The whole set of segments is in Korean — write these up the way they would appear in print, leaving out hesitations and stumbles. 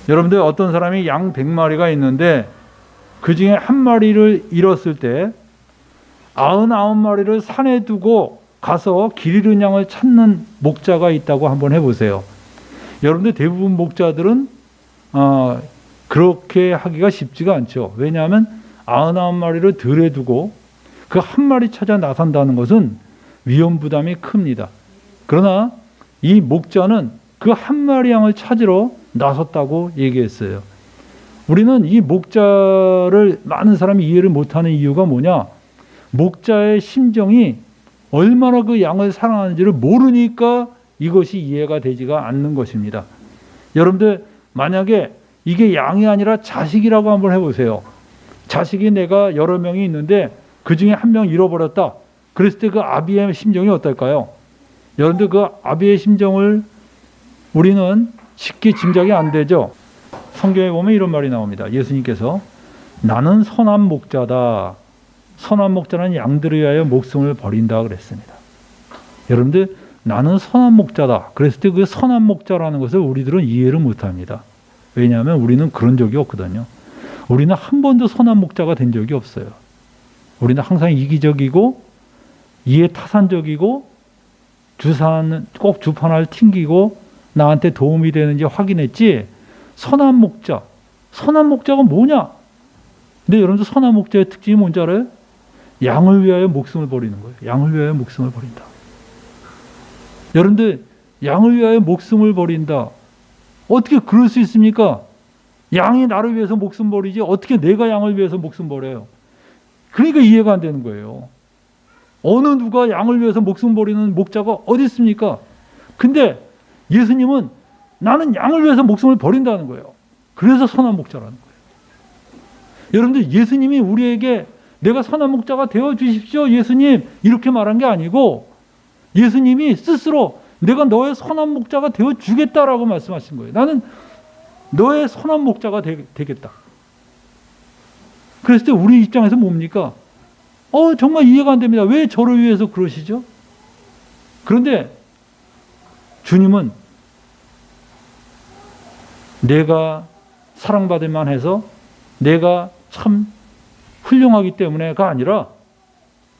여러분들 어떤 사람이 양 100마리가 있는데 그 중에 한 마리를 잃었을 때 99마리를 산에 두고 가서 길 잃은 양을 찾는 목자가 있다고 한번 해보세요. 여러분들 대부분 목자들은 그렇게 하기가 쉽지가 않죠. 왜냐하면 99마리를 들에 두고 그 한 마리 찾아 나선다는 것은 위험 부담이 큽니다. 그러나 이 목자는 그 한 마리 양을 찾으러 나섰다고 얘기했어요. 우리는 이 목자를 많은 사람이 이해를 못하는 이유가 뭐냐? 목자의 심정이 얼마나 그 양을 사랑하는지를 모르니까 이것이 이해가 되지가 않는 것입니다. 여러분들 만약에 이게 양이 아니라 자식이라고 한번 해보세요. 자식이 내가 여러 명이 있는데 그 중에 한 명 잃어버렸다. 그랬을 때 그 아비의 심정이 어떨까요? 여러분들 그 아비의 심정을 우리는 쉽게 짐작이 안 되죠. 성경에 보면 이런 말이 나옵니다. 예수님께서 나는 선한 목자다. 선한 목자는 양들을 위하여 목숨을 버린다 그랬습니다. 여러분들 나는 선한 목자다. 그랬을 때 그 선한 목자라는 것을 우리들은 이해를 못합니다. 왜냐하면 우리는 그런 적이 없거든요. 우리는 한 번도 선한 목자가 된 적이 없어요. 우리는 항상 이기적이고 이해타산적이고 꼭 주판을 튕기고 나한테 도움이 되는지 확인했지. 선한 목자가 뭐냐? 근데 여러분들 선한 목자의 특징이 뭔지 알아요? 양을 위하여 목숨을 버리는 거예요. 양을 위하여 목숨을 버린다. 여러분들 양을 위하여 목숨을 버린다. 어떻게 그럴 수 있습니까? 양이 나를 위해서 목숨 버리지 어떻게 내가 양을 위해서 목숨 버려요? 그러니까 이해가 안 되는 거예요. 어느 누가 양을 위해서 목숨 버리는 목자가 어디 있습니까? 근데 예수님은 나는 양을 위해서 목숨을 버린다는 거예요. 그래서 선한 목자라는 거예요. 여러분들 예수님이 우리에게 내가 선한 목자가 되어 주십시오 예수님 이렇게 말한 게 아니고 예수님이 스스로 내가 너의 선한 목자가 되어 주겠다라고 말씀하신 거예요. 나는 너의 선한 목자가 되겠다. 그랬을 때 우리 입장에서 뭡니까? 정말 이해가 안 됩니다. 왜 저를 위해서 그러시죠? 그런데 주님은 내가 사랑받을 만해서 내가 참 훌륭하기 때문에가 아니라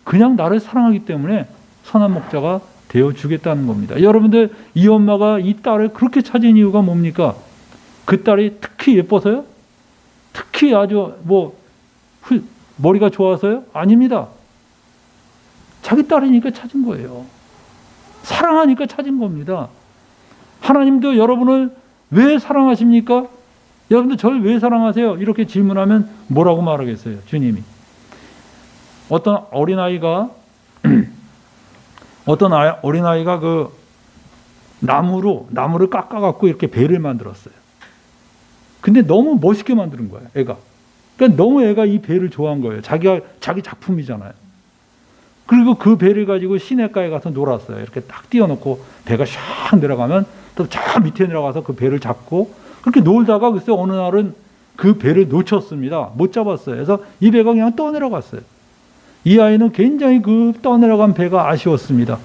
그냥 나를 사랑하기 때문에 선한 목자가 되어주겠다는 겁니다. 여러분들 이 엄마가 이 딸을 그렇게 찾은 이유가 뭡니까? 그 딸이 특히 예뻐서요? 특히 아주 머리가 좋아서요? 아닙니다. 자기 딸이니까 찾은 거예요. 사랑하니까 찾은 겁니다. 하나님도 여러분을 왜 사랑하십니까? 여러분들 저를 왜 사랑하세요? 이렇게 질문하면 뭐라고 말하겠어요? 주님이. 어떤 어린아이가 그 나무를 깎아갖고 이렇게 배를 만들었어요. 근데 너무 멋있게 만드는 거예요, 애가. 그러니까 너무 애가 이 배를 좋아한 거예요. 자기 작품이잖아요. 그리고 그 배를 가지고 시냇가에 가서 놀았어요. 이렇게 딱 띄워놓고 배가 샥 내려가면 또 저 밑에 내려가서 그 배를 잡고 그렇게 놀다가 글쎄 어느 날은 그 배를 놓쳤습니다. 못 잡았어요. 그래서 이 배가 그냥 떠내려갔어요. 이 아이는 굉장히 그 떠내려간 배가 아쉬웠습니다.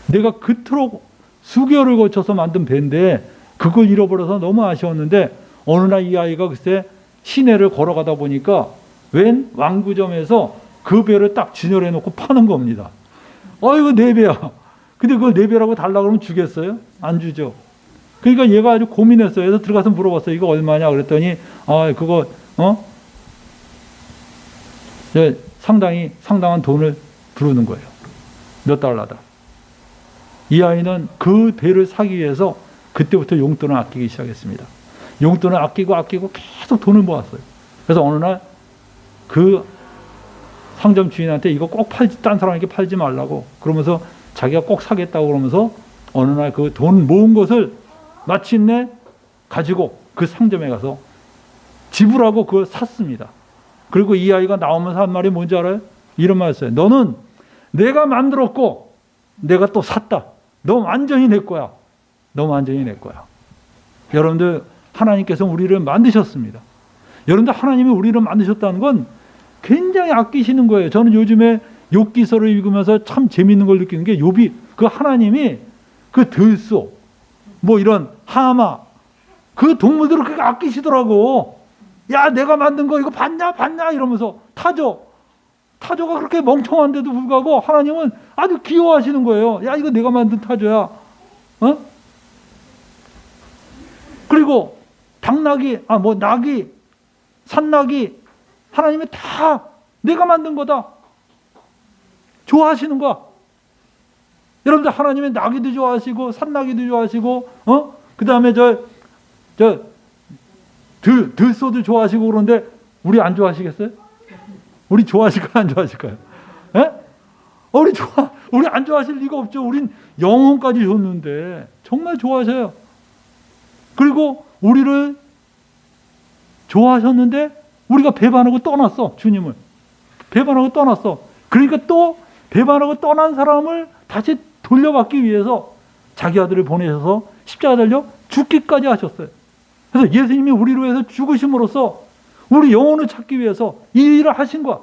내가 그토록 수개월을 거쳐서 만든 배인데 그걸 잃어버려서 너무 아쉬웠는데 어느 날 이 아이가 글쎄 시내를 걸어가다 보니까 웬 왕구점에서 그 배를 딱 진열해 놓고 파는 겁니다. 이거 내 배야. 근데 그걸 내 배라고 달라고 그러면 주겠어요? 안 주죠. 그러니까 얘가 아주 고민했어요. 그래서 들어가서 물어봤어요. 이거 얼마냐? 그랬더니 그거 상당한 돈을 부르는 거예요. 몇 달러다. 이 아이는 그 배를 사기 위해서 그때부터 용돈을 아끼기 시작했습니다. 용돈을 아끼고 계속 돈을 모았어요. 그래서 어느 날 그 상점 주인한테 이거 꼭 딴 사람에게 팔지 말라고 그러면서 자기가 꼭 사겠다고 그러면서 어느 날 그 돈 모은 것을 마침내 가지고 그 상점에 가서 지불하고 그걸 샀습니다. 그리고 이 아이가 나오면서 한 말이 뭔지 알아요? 이런 말 했어요. 너는 내가 만들었고 내가 또 샀다. 너 완전히 내 거야. 너 완전히 내 거야. 여러분들 하나님께서 우리를 만드셨습니다. 여러분들 하나님이 우리를 만드셨다는 건 굉장히 아끼시는 거예요. 저는 요즘에 욥기서를 읽으면서 참 재미있는 걸 느끼는 게 욥이 그 하나님이 그 들소 이런 하마 그 동물들을 그렇게 아끼시더라고. 야, 내가 만든 거 이거 봤냐? 봤냐? 이러면서 타조가 그렇게 멍청한데도 불구하고 하나님은 아주 귀여워하시는 거예요. 야, 이거 내가 만든 타조야. 어? 그리고 낙이, 산낙이, 하나님이 다 내가 만든 거다. 좋아하시는 거야. 여러분들, 하나님의 나귀도 좋아하시고, 산낙이도 좋아하시고, 그 다음에 들소도 좋아하시고 그런데, 우리 안 좋아하시겠어요? 우리 좋아하실까요? 안 좋아하실까요? 예? 우리 안 좋아하실 리가 없죠. 우린 영혼까지 줬는데, 정말 좋아하셔요. 그리고 우리를 좋아하셨는데, 우리가 배반하고 떠났어, 주님을. 배반하고 떠났어. 그러니까 또 배반하고 떠난 사람을 다시 돌려받기 위해서 자기 아들을 보내셔서 십자가 달려 죽기까지 하셨어요. 그래서 예수님이 우리를 위해서 죽으심으로써 우리 영혼을 찾기 위해서 이 일을 하신 거야.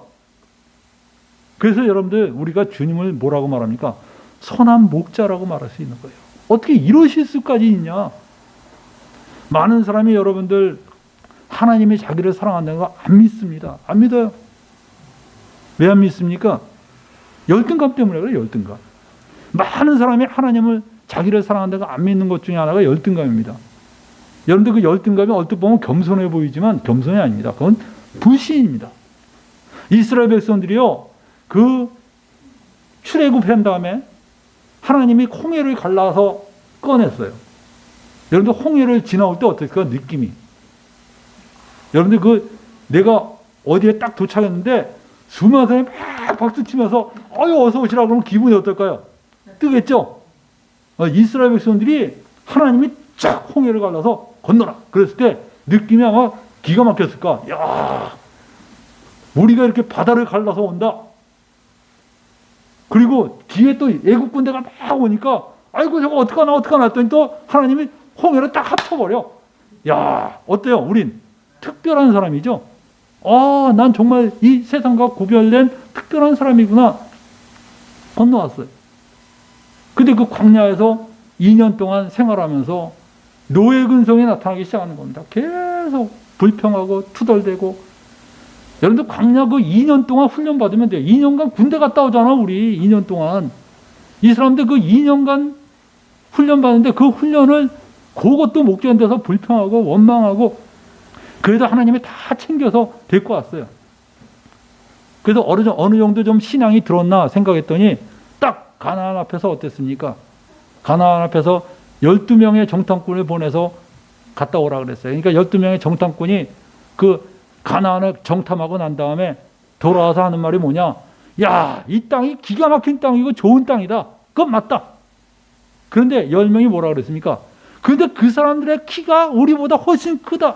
그래서 여러분들, 우리가 주님을 뭐라고 말합니까? 선한 목자라고 말할 수 있는 거예요. 어떻게 이러실 수까지 있냐? 많은 사람이 여러분들 하나님이 자기를 사랑한다는 거 안 믿습니다. 안 믿어요. 왜 안 믿습니까? 열등감 때문에 그래요. 열등감. 많은 사람이 하나님을, 자기를 사랑한다는 거 안 믿는 것 중에 하나가 열등감입니다. 여러분들, 그 열등감이 얼핏 보면 겸손해 보이지만 겸손이 아닙니다. 그건 불신입니다. 이스라엘 백성들이요, 그 출애굽한 다음에 하나님이 홍해를 갈라서 꺼냈어요. 여러분들, 홍해를 지나올 때 어떨까? 느낌이. 여러분들, 내가 어디에 딱 도착했는데 수많은 사람이 막 박수 치면서 어서 오시라고 그러면 기분이 어떨까요? 뜨겠죠? 이스라엘 백성들이 하나님이 쫙 홍해를 갈라서 건너라 그랬을 때 느낌이 아마 기가 막혔을까? 야, 우리가 이렇게 바다를 갈라서 온다. 그리고 뒤에 또 애국 군대가 막 오니까 아이고 저거 어떡하나 했더니 또 하나님이 홍해를 딱 합쳐버려. 야, 어때요? 우린 특별한 사람이죠. 난 정말 이 세상과 구별된 특별한 사람이구나. 건너왔어요. 근데 그 광야에서 2년 동안 생활하면서 노예 근성이 나타나기 시작하는 겁니다. 계속 불평하고 투덜대고. 여러분들, 광야 그 2년 동안 훈련 받으면 돼요. 2년간 군대 갔다 오잖아, 우리. 2년 동안. 이 사람들 그 2년간 훈련 받는데 그 훈련을 그것도 목적인 데서 불평하고 원망하고, 그래도 하나님이 다 챙겨서 데리고 왔어요. 그래서 어느 정도 좀 신앙이 들었나 생각했더니 딱 가나안 앞에서 어땠습니까? 가나안 앞에서 12명의 정탐꾼을 보내서 갔다 오라 그랬어요. 그러니까 12명의 정탐꾼이 그 가나안을 정탐하고 난 다음에 돌아와서 하는 말이 뭐냐? 야, 이 땅이 기가 막힌 땅이고 좋은 땅이다. 그건 맞다. 그런데 10명이 뭐라 그랬습니까? 그런데 그 사람들의 키가 우리보다 훨씬 크다.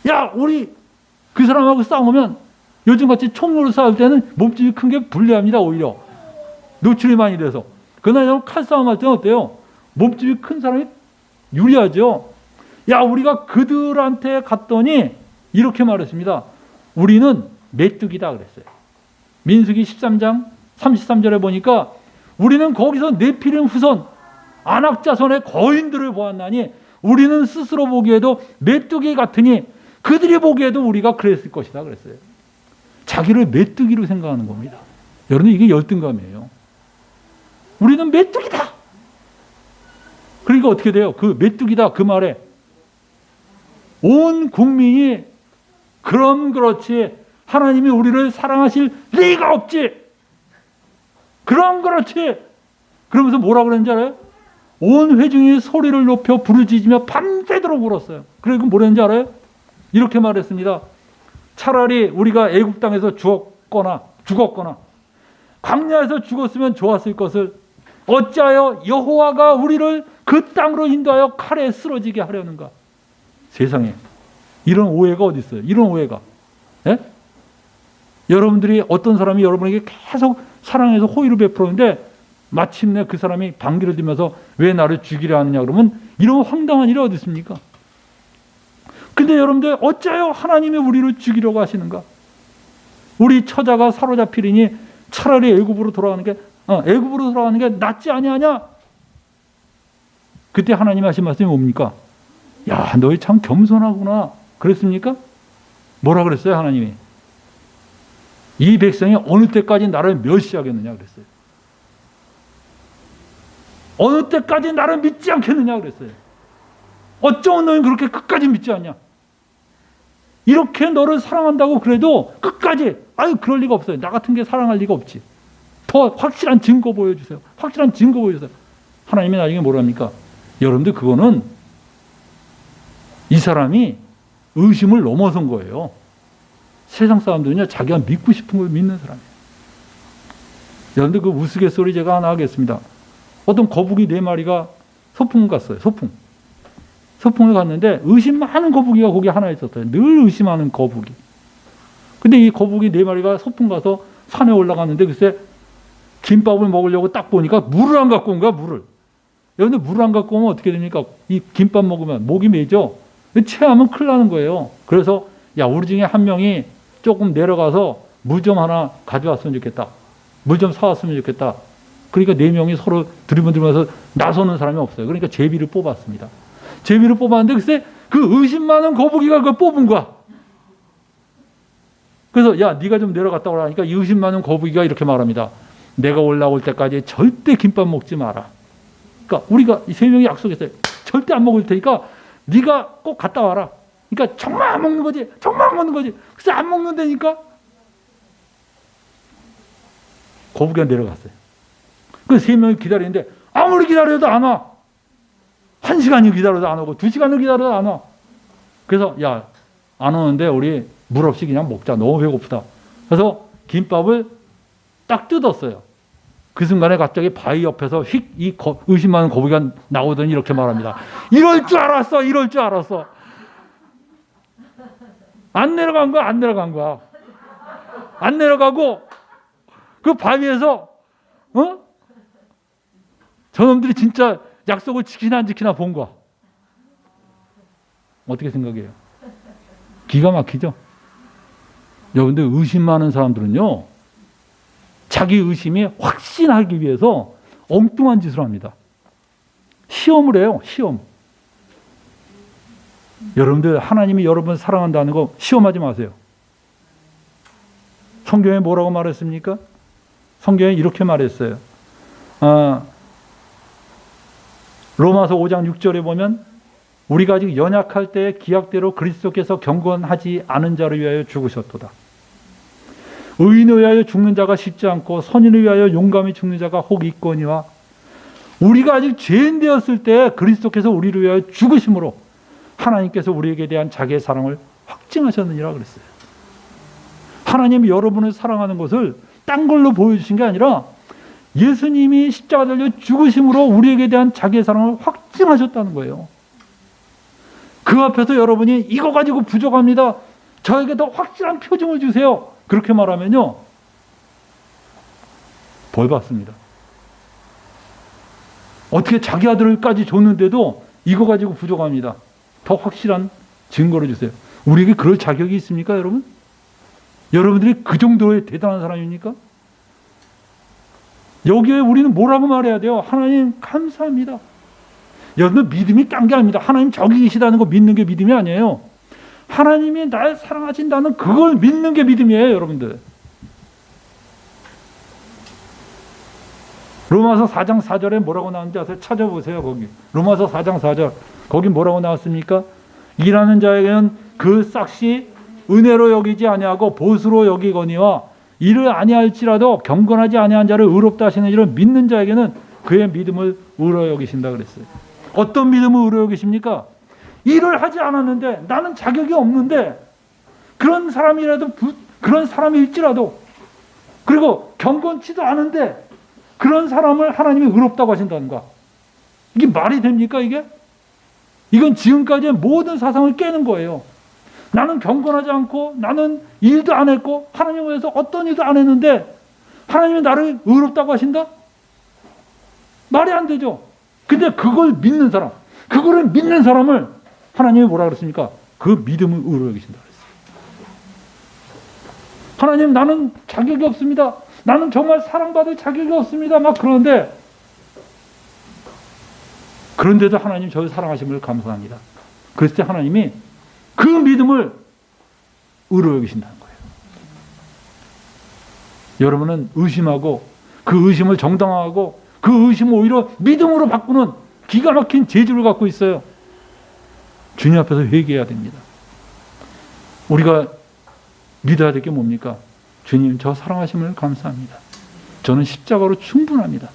야, 우리 그 사람하고 싸우면 요즘같이 총으로 싸울 때는 몸집이 큰 게 불리합니다. 오히려 노출이 많이 돼서. 그러나 칼싸움 할 때는 어때요? 몸집이 큰 사람이 유리하죠. 야, 우리가 그들한테 갔더니 이렇게 말했습니다. 우리는 메뚜기다 그랬어요. 민수기 13장 33절에 보니까 우리는 거기서 네피림 후손 아낙 자손의 거인들을 보았나니 우리는 스스로 보기에도 메뚜기 같으니 그들이 보기에도 우리가 그랬을 것이다 그랬어요. 자기를 메뚜기로 생각하는 겁니다. 여러분, 이게 열등감이에요. 우리는 메뚜기다. 그러니까 어떻게 돼요? 그 메뚜기다 그 말에 온 국민이 그럼 그렇지 하나님이 우리를 사랑하실 리가 없지. 그럼 그렇지. 그러면서 뭐라 그랬는지 알아요? 온 회중이 소리를 높여 부르짖으며 밤새도록 울었어요. 그리고 뭐랬는지 알아요? 이렇게 말했습니다. 차라리 우리가 애굽 땅에서 죽었거나 광야에서 죽었으면 좋았을 것을 어찌하여 여호와가 우리를 그 땅으로 인도하여 칼에 쓰러지게 하려는가. 세상에 이런 오해가 어디 있어요? 이런 오해가. 예? 여러분들이 어떤 사람이 여러분에게 계속 사랑해서 호의를 베풀었는데 마침내 그 사람이 반기를 들면서 왜 나를 죽이려 하느냐 그러면 이런 황당한 일이 어디 있습니까? 근데 여러분들, 어째요 하나님이 우리를 죽이려고 하시는가? 우리 처자가 사로잡히리니 차라리 애굽으로 돌아가는 게 낫지 아니하냐? 그때 하나님 하신 말씀이 뭡니까? 야, 너희 참 겸손하구나. 그랬습니까? 뭐라 그랬어요, 하나님이? 이 백성이 어느 때까지 나를 멸시하겠느냐 그랬어요. 어느 때까지 나를 믿지 않겠느냐 그랬어요. 어쩌면 너희는 그렇게 끝까지 믿지 않냐? 이렇게 너를 사랑한다고 그래도 끝까지, 아유, 그럴 리가 없어요. 나 같은 게 사랑할 리가 없지. 더 확실한 증거 보여주세요. 확실한 증거 보여주세요. 하나님이 나중에 뭐랍니까? 여러분들, 그거는 이 사람이 의심을 넘어선 거예요. 세상 사람들은요, 자기가 믿고 싶은 걸 믿는 사람이에요. 여러분들, 그 우스갯소리 제가 하나 하겠습니다. 어떤 거북이 4마리가 소풍 갔어요. 소풍을 갔는데 의심 많은 거북이가 거기 하나 있었어요. 늘 의심하는 거북이. 근데 이 거북이 4마리가 소풍 가서 산에 올라갔는데 글쎄 김밥을 먹으려고 딱 보니까 물을 안 갖고 온 거야, 물을. 여러분들, 물을 안 갖고 오면 어떻게 됩니까? 이 김밥 먹으면 목이 메죠? 체하면 큰일 나는 거예요. 그래서 야, 우리 중에 한 명이 조금 내려가서 물 좀 하나 가져왔으면 좋겠다. 물 좀 사왔으면 좋겠다. 그러니까 4명이 서로 들이면서 나서는 사람이 없어요. 그러니까 제비를 뽑았습니다. 제비를 뽑았는데 글쎄 그 의심 많은 거북이가 그걸 뽑은 거야. 그래서 야, 네가 좀 내려갔다 오라 하니까 이 의심 많은 거북이가 이렇게 말합니다. 내가 올라올 때까지 절대 김밥 먹지 마라. 그러니까 우리가 이 3명이 약속했어요. 절대 안 먹을 테니까 네가 꼭 갔다 와라. 그러니까 정말 안 먹는 거지. 정말 안 먹는 거지. 그래서 안 먹는다니까. 거북이가 내려갔어요. 그 3명이 기다리는데 아무리 기다려도 안 와. 1시간을 기다려도 안 오고 2시간을 기다려도 안 와. 그래서 야, 안 오는데 우리 물 없이 그냥 먹자. 너무 배고프다. 그래서 김밥을 딱 뜯었어요. 그 순간에 갑자기 바위 옆에서 휙 이 의심 많은 거북이가 나오더니 이렇게 말합니다. 이럴 줄 알았어. 이럴 줄 알았어. 안 내려간 거야. 안 내려간 거야. 안 내려가고 그 바위에서 저놈들이 진짜 약속을 지키나 안 지키나 본 거야. 어떻게 생각해요? 기가 막히죠? 여러분들, 의심 많은 사람들은요, 자기 의심이 확신하기 위해서 엉뚱한 짓을 합니다. 시험을 해요. 시험. 여러분들, 하나님이 여러분 사랑한다는 거 시험하지 마세요. 성경에 뭐라고 말했습니까? 성경에 이렇게 말했어요. 로마서 5장 6절에 보면 우리가 아직 연약할 때 기약대로 그리스도께서 경건하지 않은 자를 위하여 죽으셨도다. 의인을 위하여 죽는 자가 쉽지 않고 선인을 위하여 용감히 죽는 자가 혹 있거니와, 우리가 아직 죄인 되었을 때 그리스도께서 우리를 위하여 죽으심으로 하나님께서 우리에게 대한 자기의 사랑을 확증하셨느니라 그랬어요. 하나님이 여러분을 사랑하는 것을 딴 걸로 보여주신 게 아니라 예수님이 십자가 달려 죽으심으로 우리에게 대한 자기의 사랑을 확증하셨다는 거예요. 그 앞에서 여러분이 이거 가지고 부족합니다. 저에게 더 확실한 표징을 주세요. 그렇게 말하면요, 벌 받습니다. 어떻게 자기 아들까지 줬는데도 이거 가지고 부족합니다. 더 확실한 증거를 주세요. 우리에게 그럴 자격이 있습니까, 여러분? 여러분들이 그 정도의 대단한 사람입니까? 여기에 우리는 뭐라고 말해야 돼요? 하나님 감사합니다. 여러분, 믿음이 딴 게 아닙니다. 하나님 저기 계시다는 거 믿는 게 믿음이 아니에요. 하나님이 날 사랑하신다는 그걸 믿는 게 믿음이에요, 여러분들. 로마서 4장 4절에 뭐라고 나오는지 아세요? 찾아보세요, 거기. 로마서 4장 4절. 거기 뭐라고 나왔습니까? 일하는 자에게는 그 싹시 은혜로 여기지 아니하고 보수로 여기거니와, 이를 아니할지라도 경건하지 아니한 자를 의롭다 하시는 이를 믿는 자에게는 그의 믿음을 의로 여기신다 그랬어요. 어떤 믿음을 의로 여기십니까? 일을 하지 않았는데, 나는 자격이 없는데, 그런 사람이라도, 그런 사람일지라도, 그리고 경건치도 않은데 그런 사람을 하나님이 의롭다고 하신다는 거야. 이게 말이 됩니까, 이게? 이건 지금까지의 모든 사상을 깨는 거예요. 나는 경건하지 않고 나는 일도 안 했고 하나님을 위해서 어떤 일도 안 했는데 하나님이 나를 의롭다고 하신다? 말이 안 되죠. 근데 그걸 믿는 사람, 그거를 믿는 사람을 하나님이 뭐라 그랬습니까? 그 믿음을 의로 여기신다 그랬어요. 하나님, 나는 자격이 없습니다. 나는 정말 사랑받을 자격이 없습니다. 막 그러는데도 하나님 저를 사랑하심을 감사합니다. 그랬을 때 하나님이 그 믿음을 의로 여기신다는 거예요. 여러분은 의심하고 그 의심을 정당화하고 그 의심을 오히려 믿음으로 바꾸는 기가 막힌 재주를 갖고 있어요. 주님 앞에서 회개해야 됩니다. 우리가 믿어야 될 게 뭡니까? 주님, 저 사랑하심을 감사합니다. 저는 십자가로 충분합니다.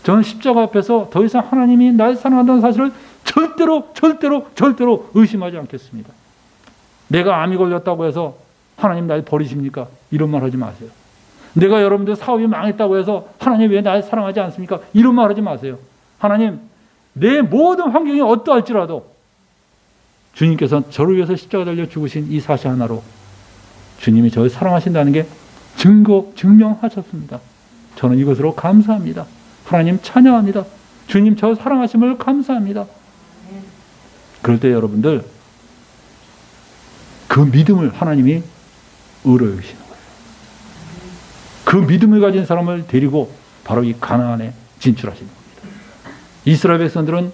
저는 십자가 앞에서 더 이상 하나님이 날 사랑한다는 사실을 절대로 의심하지 않겠습니다. 내가 암이 걸렸다고 해서 하나님 날 버리십니까? 이런 말 하지 마세요. 내가 여러분들 사업이 망했다고 해서 하나님 왜 날 사랑하지 않습니까? 이런 말 하지 마세요. 하나님, 내 모든 환경이 어떠할지라도 주님께서 저를 위해서 십자가 달려 죽으신 이 사실 하나로 주님이 저를 사랑하신다는 게 증명하셨습니다. 저는 이것으로 감사합니다. 하나님 찬양합니다. 주님 저 사랑하심을 감사합니다. 그럴 때 여러분들 그 믿음을 하나님이 의로 여기시는 거예요. 그 믿음을 가진 사람을 데리고 바로 이 가나안에 진출하시는 겁니다. 이스라엘 백성들은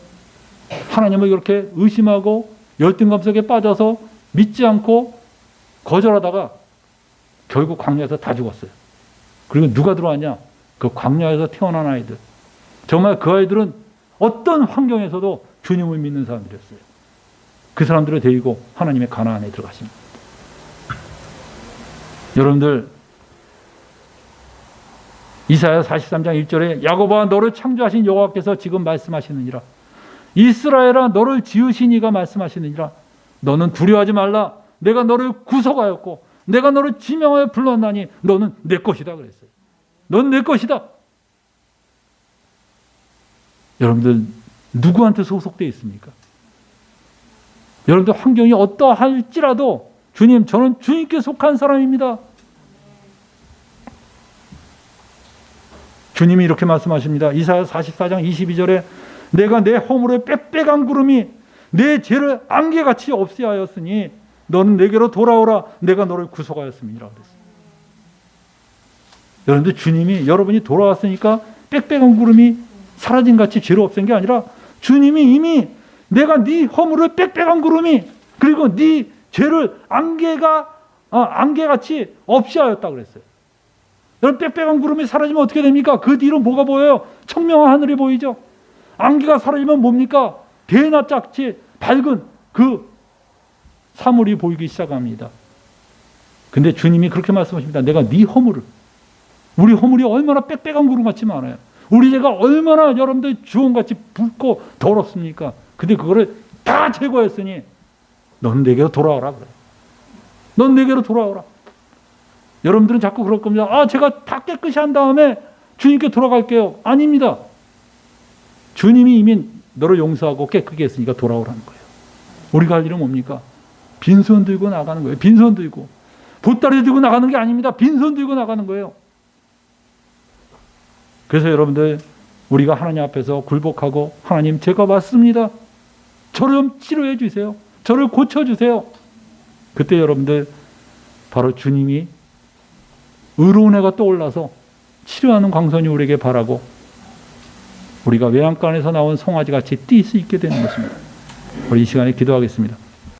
하나님을 이렇게 의심하고 열등감속에 빠져서 믿지 않고 거절하다가 결국 광야에서 다 죽었어요. 그리고 누가 들어왔냐? 그 광야에서 태어난 아이들. 정말 그 아이들은 어떤 환경에서도 주님을 믿는 사람들이었어요. 그 사람들을 데리고 하나님의 가나안에 들어가십니다. 여러분들 이사야 43장 1절에 야곱아 너를 창조하신 여호와께서 지금 말씀하시느니라. 이스라엘아 너를 지으신 이가 말씀하시느니라. 너는 두려워하지 말라. 내가 너를 구속하였고 내가 너를 지명하여 불렀나니 너는 내 것이다 그랬어요. 넌 내 것이다. 여러분들 누구한테 소속되어 있습니까? 여러분들 환경이 어떠할지라도 주님 저는 주님께 속한 사람입니다. 주님이 이렇게 말씀하십니다. 이사야 44장 22절에 내가 내 허물을 빽빽한 구름이 내 죄를 안개같이 없애하였으니 너는 내게로 돌아오라. 내가 너를 구속하였음이라 그랬어요. 여러분들 주님이 여러분이 돌아왔으니까 빽빽한 구름이 사라진 같이 죄를 없앤 게 아니라 주님이 이미 내가 네 허물을 빽빽한 구름이 그리고 네 죄를 안개같이 없애하였다 그랬어요. 여러분 빽빽한 구름이 사라지면 어떻게 됩니까? 그 뒤로 뭐가 보여요? 청명한 하늘이 보이죠. 안개가 사라지면 뭡니까? 대낮같이 밝은 그 사물이 보이기 시작합니다. 근데 주님이 그렇게 말씀하십니다. 내가 네 허물을 우리 허물이 얼마나 빽빽한 구름같이 많아요. 우리 죄가 얼마나 여러분들 주홍같이 붉고 더럽습니까? 근데 그거를 다 제거했으니 넌 내게로 돌아오라 그래요. 넌 내게로 돌아오라. 여러분들은 자꾸 그럴 겁니다. 아, 제가 다 깨끗이 한 다음에 주님께 돌아갈게요. 아닙니다. 주님이 이미 너를 용서하고 깨끗게 했으니까 돌아오라는 거예요. 우리가 할 일은 뭡니까? 빈손 들고 나가는 거예요. 빈손 들고. 보따리 들고 나가는 게 아닙니다. 빈손 들고 나가는 거예요. 그래서 여러분들 우리가 하나님 앞에서 굴복하고 하나님 제가 맞습니다. 저를 좀 치료해 주세요. 저를 고쳐주세요. 그때 여러분들 바로 주님이 의로운 해가 떠올라서 치료하는 광선이 우리에게 바라고 우리가 외양간에서 나온 송아지 같이 뛸 수 있게 되는 것입니다. 우리 이 시간에 기도하겠습니다.